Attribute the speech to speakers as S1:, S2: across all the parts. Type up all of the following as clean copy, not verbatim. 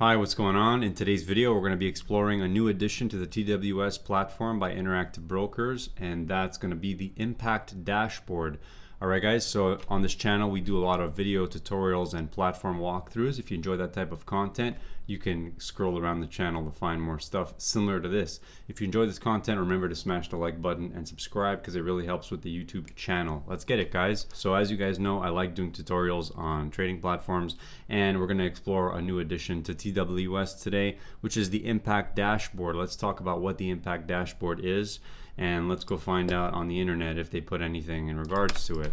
S1: Hi, what's going on? In today's video, we're going to be exploring a new addition to the TWS platform by Interactive Brokers, and that's going to be the Impact Dashboard. Alright guys, so on this channel we do a lot of video tutorials and platform walkthroughs. If you enjoy that type of content, you can scroll around the channel to find more stuff similar to this. If you enjoy this content, remember to smash the like button and subscribe because it really helps with the YouTube channel. Let's get it, guys. So as you guys know, I like doing tutorials on trading platforms, and we're going to explore a new addition to TWS today, which is the Impact Dashboard. Let's talk about what the Impact Dashboard is, and let's go find out on the internet if they put anything in regards to it.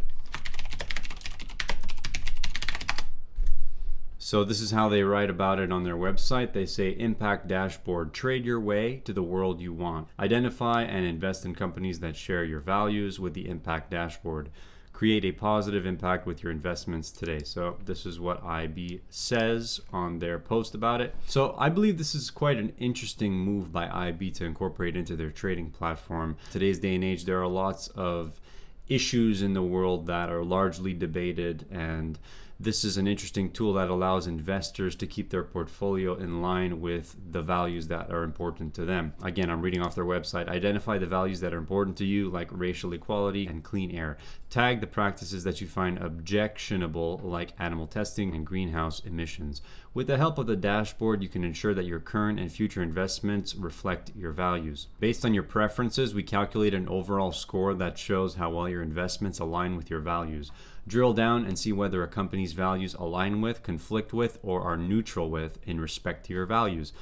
S1: So this is how they write about it on their website. They say, Impact Dashboard, trade your way to the world you want. Identify and invest in companies that share your values with the Impact Dashboard. Create a positive impact with your investments today. So this is what IB says on their post about it. So I believe this is quite an interesting move by IB to incorporate into their trading platform. Today's day and age, there are lots of issues in the world that are largely debated, and this is an interesting tool that allows investors to keep their portfolio in line with the values that are important to them. Again, I'm reading off their website. Identify the values that are important to you, like racial equality and clean air. Tag the practices that you find objectionable, like animal testing and greenhouse emissions. With the help of the dashboard, you can ensure that your current and future investments reflect your values. Based on your preferences, we calculate an overall score that shows how well your investments align with your values. Drill down and see whether a company's values align with, conflict with, or are neutral with in respect to your values.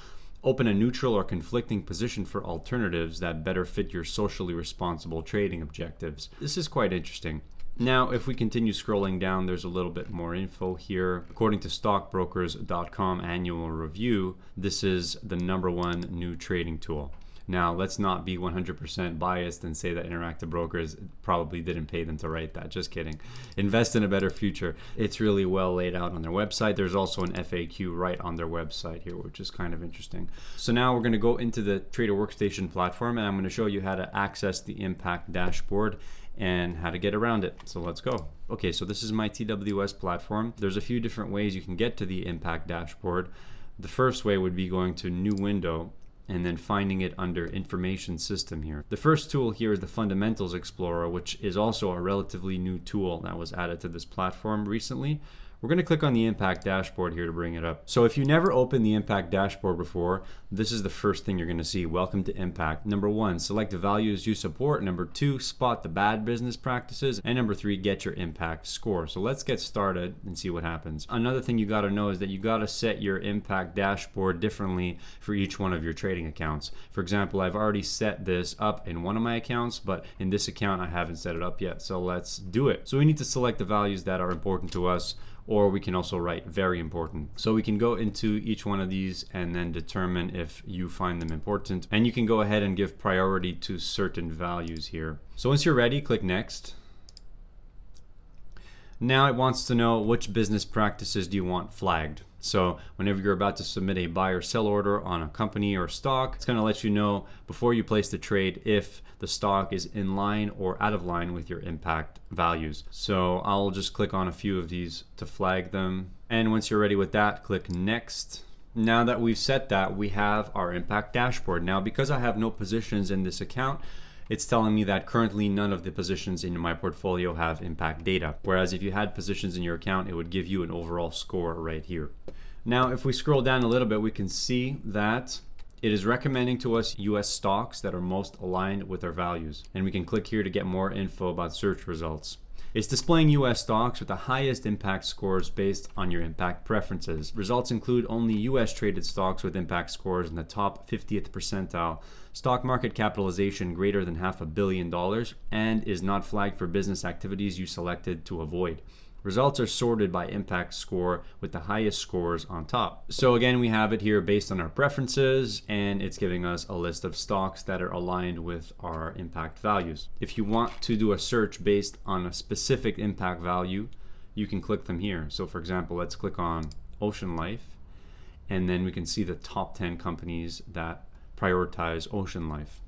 S1: Open a neutral or conflicting position for alternatives that better fit your socially responsible trading objectives. This is quite interesting. Now, if we continue scrolling down, there's a little bit more info here. According to stockbrokers.com annual review, this is the #1 new trading tool. Now, let's not be 100% biased and say that Interactive Brokers probably didn't pay them to write that. Just kidding. Invest in a better future. It's really well laid out on their website. There's also an FAQ right on their website here, which is kind of interesting. So now we're going to go into the Trader Workstation platform, and I'm going to show you how to access the Impact Dashboard and how to get around it. So let's go. Okay, so this is my TWS platform. There's a few different ways you can get to the Impact Dashboard. The first way would be going to New Window and then finding it under Information System here. The first tool here is the Fundamentals Explorer, which is also a relatively new tool that was added to this platform recently. We're going to click on the Impact Dashboard here to bring it up. So if you never opened the Impact Dashboard before, this is the first thing you're going to see. Welcome to Impact. #1, select the values you support. #2, spot the bad business practices. And #3, get your impact score. So let's get started and see what happens. Another thing you got to know is that you got to set your Impact Dashboard differently for each one of your trading accounts. For example, I've already set this up in one of my accounts, but in this account I haven't set it up yet. So let's do it. So we need to select the values that are important to us, or we can also write very important. So we can go into each one of these and then determine if you find them important. And you can go ahead and give priority to certain values here. So once you're ready, click Next. Now it wants to know which business practices do you want flagged. So whenever you're about to submit a buy or sell order on a company or stock, it's going to let you know before you place the trade if the stock is in line or out of line with your impact values. So I'll just click on a few of these to flag them. And once you're ready with that, click Next. Now that we've set that, we have our Impact Dashboard. Now, because I have no positions in this account, it's telling me that currently none of the positions in my portfolio have impact data. Whereas if you had positions in your account, it would give you an overall score right here. Now, if we scroll down a little bit, we can see that it is recommending to us US stocks that are most aligned with our values. And we can click here to get more info about search results. It's displaying US stocks with the highest impact scores based on your impact preferences. Results include only US traded stocks with impact scores in the top 50th percentile, stock market capitalization greater than $500 million, and is not flagged for business activities you selected to avoid. Results are sorted by impact score with the highest scores on top. So again, we have it here based on our preferences, and it's giving us a list of stocks that are aligned with our impact values. If you want to do a search based on a specific impact value, you can click them here. So for example, let's click on Ocean Life, and then we can see the top 10 companies that prioritize Ocean Life.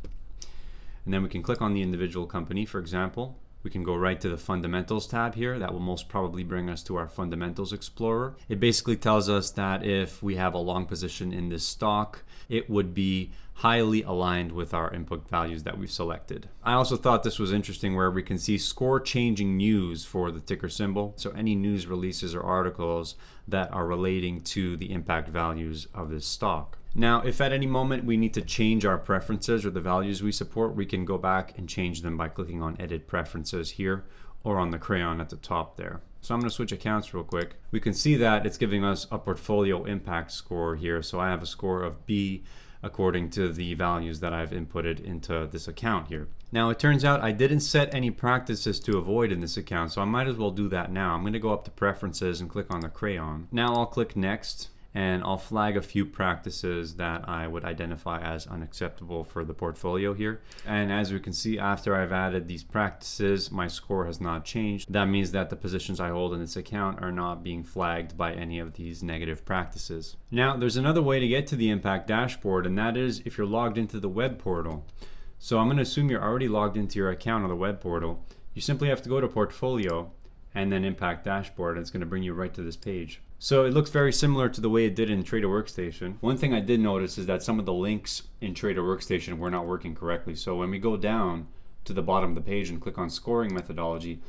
S1: And then we can click on the individual company. For example, we can go right to the fundamentals tab here. That will most probably bring us to our fundamentals explorer. It basically tells us that if we have a long position in this stock, it would be highly aligned with our input values that we've selected. I also thought this was interesting where we can see score changing news for the ticker symbol. So any news releases or articles that are relating to the impact values of this stock. Now, if at any moment we need to change our preferences or the values we support, we can go back and change them by clicking on Edit Preferences here or on the crayon at the top there. So I'm going to switch accounts real quick. We can see that it's giving us a portfolio impact score here. So I have a score of B according to the values that I've inputted into this account here. Now it turns out I didn't set any practices to avoid in this account, so I might as well do that now. I'm going to go up to Preferences and click on the crayon. Now I'll click Next, and I'll flag a few practices that I would identify as unacceptable for the portfolio here. And as we can see, after I've added these practices, my score has not changed. That means that the positions I hold in this account are not being flagged by any of these negative practices. Now, there's another way to get to the impact dashboard, and that is if you're logged into the web portal. So I'm going to assume you're already logged into your account on the web portal. You simply have to go to Portfolio and then Impact Dashboard, and it's going to bring you right to this page. So it looks very similar to the way it did in Trader Workstation. One thing I did notice is that some of the links in Trader Workstation were not working correctly. So when we go down to the bottom of the page and click on Scoring Methodology,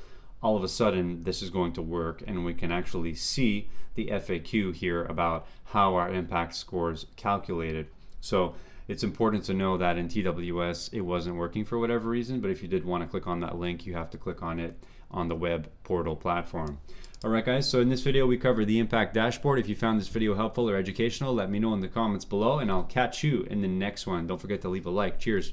S1: all of a sudden this is going to work, and we can actually see the FAQ here about how our impact scores calculated. So it's important to know that in TWS it wasn't working for whatever reason, but if you did want to click on that link, you have to click on it on the web portal platform. Alright guys, so in this video we covered the impact dashboard. If you found this video helpful or educational, let me know in the comments below, and I'll catch you in the next one. Don't forget to leave a like. Cheers.